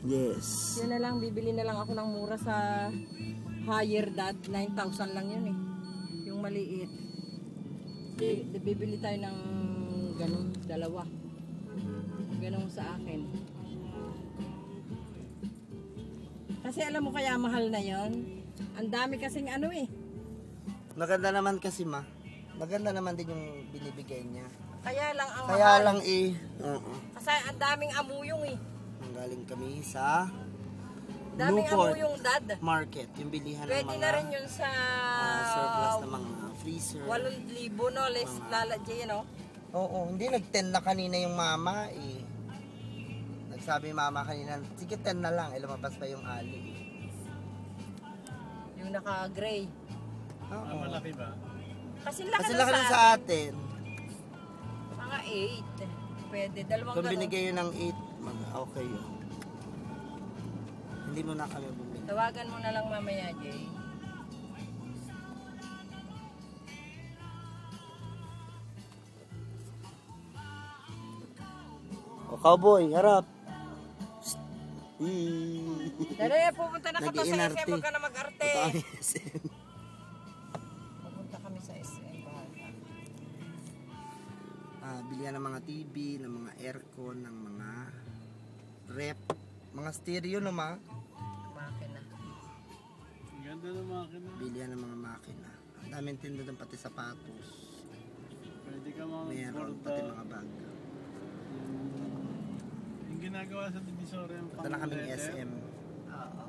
Yes. Yun na lang, bibili na lang ako ng mura sa Higher Dad. 9,000 lang yun eh. Yung maliit. Bibili tayo ng ganun, dalawa. Ganun sa akin. Kasi alam mo kaya mahal na yon. Ang dami kasing ano eh. Maganda naman kasi ma. Maganda naman din yung binibigay niya. Kaya lang ang Kaya mahal. lang eh. Kasi ang daming amuyong eh. Galing kami sa Daming Newport amuyong Dad. Market. Yung bilihan ng Pwede mga na rin yun sa surplus na mga freezer. 8,000 no, less lalagyan no? Oo, hindi nag-10 na kanina yung mama eh. Nagsabi mama kanina, sige 10 na lang, lumabas pa yung ali. Yung naka-gray. Oo. Malaki ba? Kasi laki Kasi na laki sa sa atin. mga 8. Pwede, dalawang Kung ganun. binigay yun ng 8, okay yun. Hindi mo na kami bumili. Tawagan mo na lang mamaya, Jay. O cowboy, harap. Dali, pupunta na kami sa Nag-iinarte. SM, huwag ka na mag-arte. Punta kami sa SM. Pupunta kami sa SM, bahala. Bilihan ng mga TV, ng mga aircon, ng mga rep, mga stereo naman. Makina. Ang ganda ng makina. Bilihan ng mga makina. Ang daming tinda doon, pati sapatos. Pwede ka mga Meron, pati mga bag. Yung ginagawa sa Divisoria yung Punta na kaming SM. Oo.